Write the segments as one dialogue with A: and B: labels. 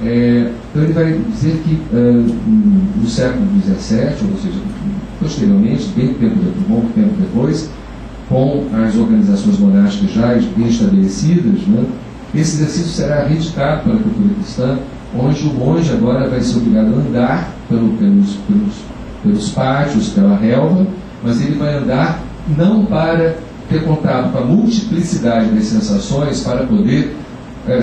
A: Então ele vai dizer que no século XVII, ou seja, posteriormente, bom tempo depois, com as organizações monásticas já bem estabelecidas, né, esse exercício será reeditado pela cultura cristã, onde o monge agora vai ser obrigado a andar pelos pátios, pela relva, mas ele vai andar não para ter contato com a multiplicidade das sensações, para poder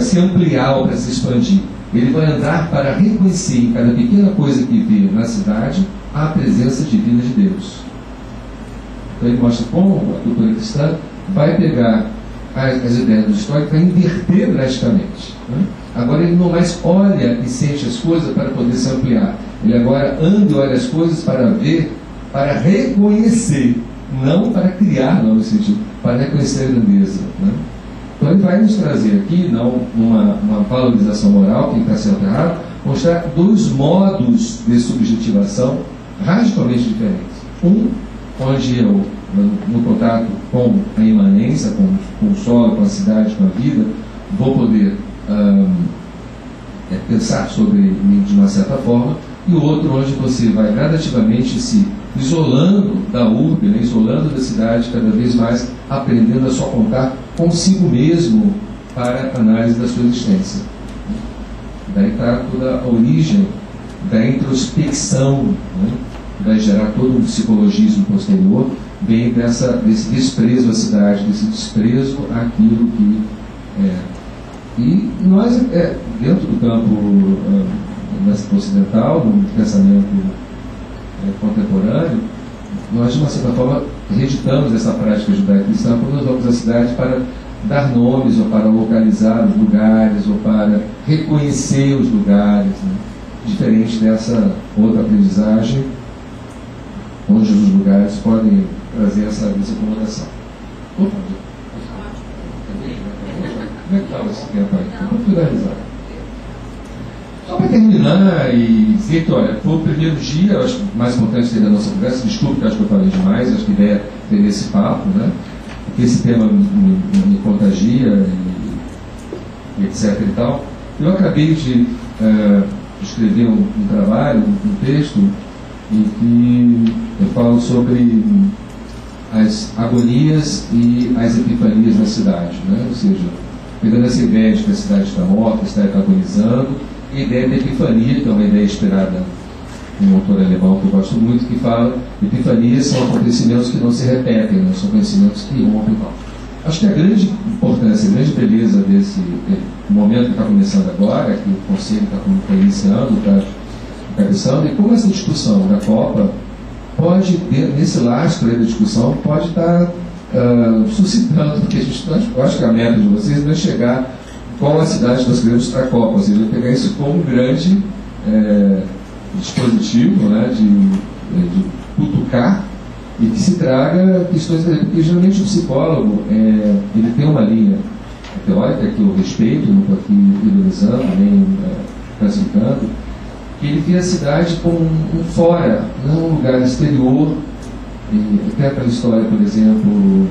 A: se ampliar ou para se expandir. Ele vai andar para reconhecer em cada pequena coisa que vê na cidade a presença divina de Deus. Então ele mostra como a cultura cristã vai pegar as ideias do estoico para inverter drasticamente, né? Agora ele não mais olha e sente as coisas para poder se ampliar. Ele agora anda e olha as coisas para ver, para reconhecer, não para criar novos sentidos, para reconhecer a grandeza, né? Então ele vai nos trazer aqui, não uma valorização moral, que está sendo errado, mostrar dois modos de subjetivação radicalmente diferentes. Um, onde eu, no contato com a imanência, com o solo, com a cidade, com a vida, vou poder pensar sobre mim de uma certa forma, e o outro onde você vai gradativamente se isolando da urbe, né, isolando da cidade, cada vez mais aprendendo a só contar consigo mesmo para a análise da sua existência. Daí está toda a origem da introspecção, né? Vai gerar todo um psicologismo posterior, vem desse desprezo à cidade, desse desprezo àquilo que é. E nós, dentro do campo ocidental, no pensamento contemporâneo, nós, de uma certa forma, reeditamos essa prática judaico-cristã quando nós vamos à cidade para dar nomes, ou para localizar os lugares, ou para reconhecer os lugares, né? Diferente dessa outra aprendizagem, onde os lugares podem trazer essa desacomodação. Como é que estava esse tempo aí? Vamos finalizar. Só para terminar e dizer que, olha, foi o primeiro dia, eu acho que o mais importante seria a nossa conversa, desculpe que acho que eu falei demais, acho que a ideia é ter esse papo, né? Porque esse tema me contagia e etc e tal. Eu acabei de escrever um trabalho, um texto, em que eu falo sobre as agonias e as epifanias na cidade, né? Ou seja, pegando essa ideia de que a cidade está morta, a cidade está agonizando, e a ideia da epifania, que é uma ideia inspirada em um autor alemão que eu gosto muito, que fala que epifanias são acontecimentos que não se repetem, né? São conhecimentos que rompem. Acho que a grande importância, a grande beleza desse momento que está começando agora, que o Conselho está iniciando, está cabeçando, e como essa discussão da Copa pode, nesse lastro aí da discussão, pode estar suscitando, porque eu acho que a meta de vocês não é chegar qual a cidade nós queremos para a Copa, ou seja, pegar isso como um grande dispositivo, né, de cutucar, e que se traga questões, porque geralmente o psicólogo ele tem uma linha teórica que eu respeito, não estou aqui ironizando, nem classificando, que ele vê a cidade como um fora, não um lugar exterior. E até aquela história, por exemplo,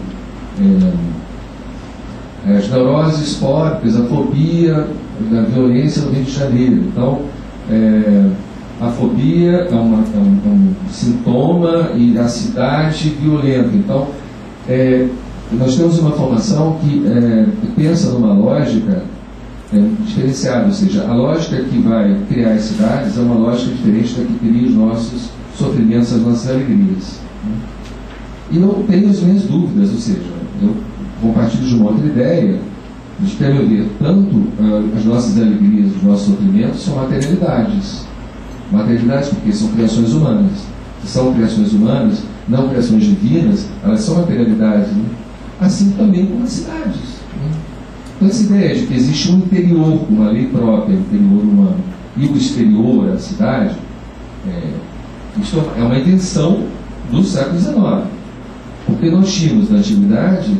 A: as neuroses fóbicas, a fobia da violência no Rio de Janeiro. Então, a fobia é um sintoma e a cidade violenta. Então, nós temos uma formação que pensa numa lógica diferenciada, ou seja, a lógica que vai criar as cidades é uma lógica diferente da que cria os nossos sofrimentos, as nossas alegrias. E não tenho as minhas dúvidas, ou seja, eu compartilho de uma outra ideia, de que, a meu ver, tanto as nossas alegrias, os nossos sofrimentos são materialidades. Materialidades porque são criações humanas. Se são criações humanas, não criações divinas, elas são materialidades, né? Assim também como as cidades, né? Então essa ideia de que existe um interior, uma lei própria, o interior humano, e o exterior, a cidade, isso é uma invenção do século XIX. Porque nós tínhamos na antiguidade,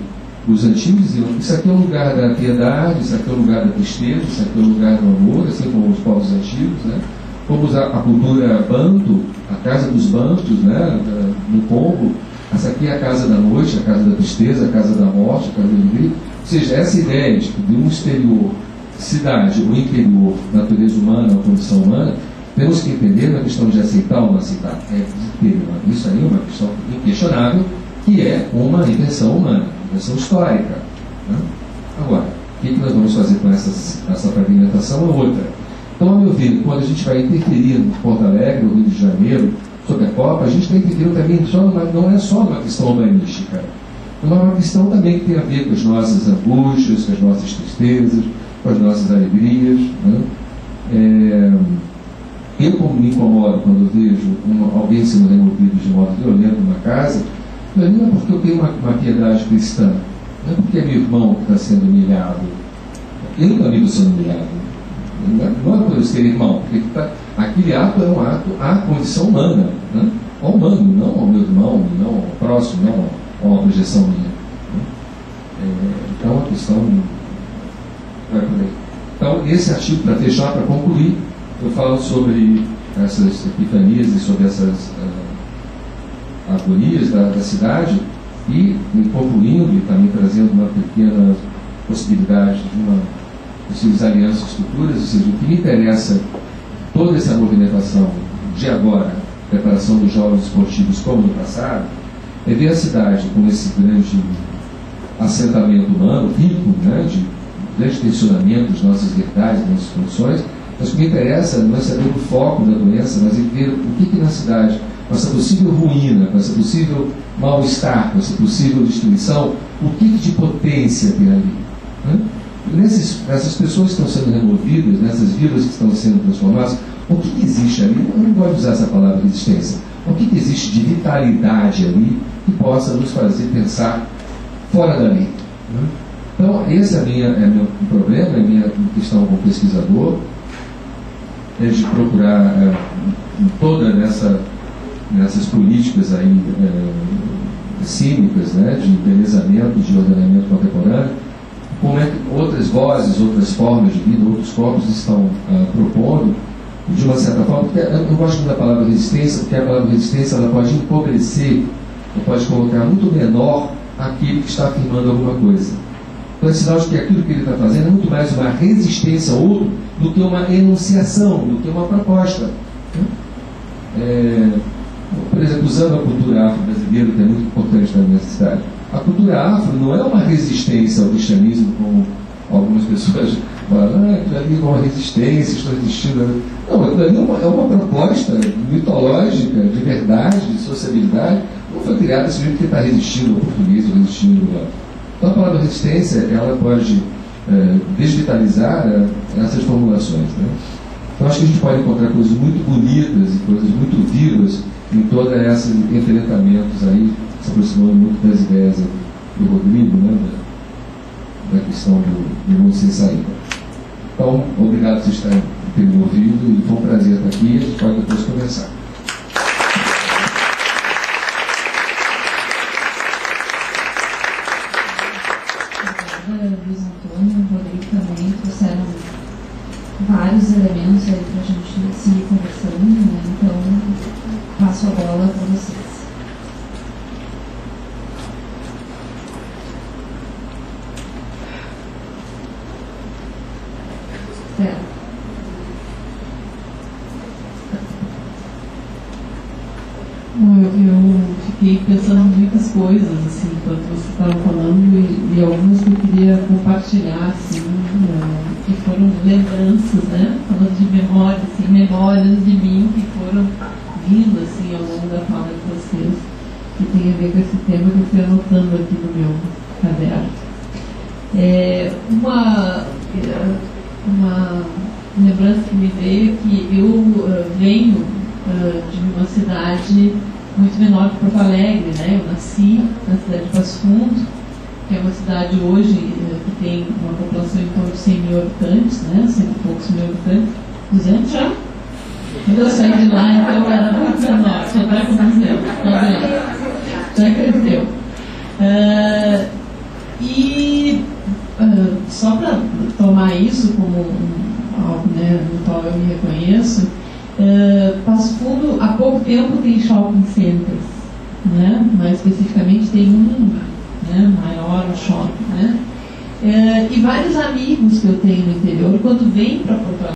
A: os antigos diziam que isso aqui é o lugar da piedade, isso aqui é o lugar da tristeza, isso aqui é o lugar do amor, assim como os povos antigos, né? Como a cultura banto, a casa dos bantos, né? No Congo, essa aqui é a casa da noite, a casa da tristeza, a casa da morte, a casa do grito. Ou seja, essa ideia de um exterior cidade, o interior, natureza humana, a condição humana, temos que entender na questão de aceitar ou não aceitar. Isso aí é uma questão inquestionável, que é uma invenção humana, uma invenção histórica. Né? Agora, o que nós vamos fazer com essa fragmentação é outra. Então, ao meu ver, quando a gente vai interferir no Porto Alegre, no Rio de Janeiro, sobre a Copa, a gente está interferindo também, não é só uma questão humanística, é uma questão também que tem a ver com as nossas angústias, com as nossas tristezas, com as nossas alegrias. Né? Eu, como me incomodo quando eu vejo alguém sendo removido de modo violento numa casa, não é porque eu tenho uma piedade cristã, não é porque é meu irmão que está sendo humilhado. Eu nunca vi você sendo humilhado. Não é por eu ser irmão, porque aquele ato é um ato à condição humana, né? Ao humano, não ao meu irmão, não ao próximo, não a uma projeção minha. Então a questão vai por aí. Então, esse artigo, para fechar, para concluir, eu falo sobre essas epifanias e sobre essas agonias da cidade e, concluindo e também trazendo uma pequena possibilidade de uma possíveis alianças futuras, ou seja, o que me interessa toda essa movimentação de agora, preparação dos jogos esportivos como no passado, é ver a cidade com esse grande assentamento humano, rico, né, de grande tensionamento das nossas verdades, das nossas condições, mas o que me interessa não é saber o foco da doença, mas é ver o que na cidade, com essa possível ruína, com essa possível mal-estar, com essa possível destruição, o que de potência tem ali. Né? Nessas pessoas que estão sendo removidas, nessas vilas que estão sendo transformadas, o que existe ali? Eu não gosto de usar essa palavra resistência. O que existe de vitalidade ali que possa nos fazer pensar fora da lei? Né? Então, esse é meu problema, é a minha questão como pesquisador, é de procurar toda nessas políticas aí cínicas, né, de embelezamento, de ordenamento contemporâneo, como é que outras vozes, outras formas de vida, outros corpos estão propondo, de uma certa forma, porque eu não gosto muito da palavra resistência, porque a palavra resistência ela pode empobrecer, ou pode colocar muito menor aquele que está afirmando alguma coisa. Então é sinal de que aquilo que ele está fazendo é muito mais uma resistência ao outro do que uma enunciação, do que uma proposta. Por exemplo, usando a cultura afro-brasileira, que é muito importante na minha cidade, a cultura afro não é uma resistência ao cristianismo, como algumas pessoas falam, aquilo ali é uma resistência, estou resistindo. Não, aquilo ali é uma proposta mitológica, de verdade, de sociabilidade, não foi criada simplesmente porque está resistindo ao português ou resistindo ao... Então a palavra resistência, ela pode desvitalizar essas formulações. Né? Então acho que a gente pode encontrar coisas muito bonitas e coisas muito vivas em todos esses enfrentamentos aí, se aproximando muito das ideias do Rodrigo, né, da questão do mundo sem saída. Então, obrigado por vocês terem me ouvido e foi um prazer estar aqui e a gente pode depois conversar.
B: Obrigada, Luiz Antônio, o Rodrigo também trouxeram vários elementos aí para a gente seguir conversando, né? Então passo a bola para vocês.
C: Eu fiquei pensando em muitas coisas, assim, enquanto você estava falando, e algumas que eu queria compartilhar, assim, que foram lembranças, né? Falando de memória, assim, memórias de mim que foram vindo, assim, ao longo da fala de vocês, que tem a ver com esse tema que eu fui anotando aqui no meu caderno. Uma lembrança que me veio é que eu venho de uma cidade muito menor que Porto Alegre, né? Eu nasci na cidade de Passo Fundo, que é uma cidade hoje que tem uma população em torno de 100 mil habitantes, né? 100 e poucos mil habitantes, 200 já? Quando eu saí de lá, então era muito menor, só está com 200, já cresceu. Só para tomar isso como algo, né, no qual eu me reconheço, Passo Fundo há pouco tempo tem shopping centers, né? Mais especificamente tem um, né, maior shopping, né? E vários amigos que eu tenho no interior, quando vêm para Porto Alegre,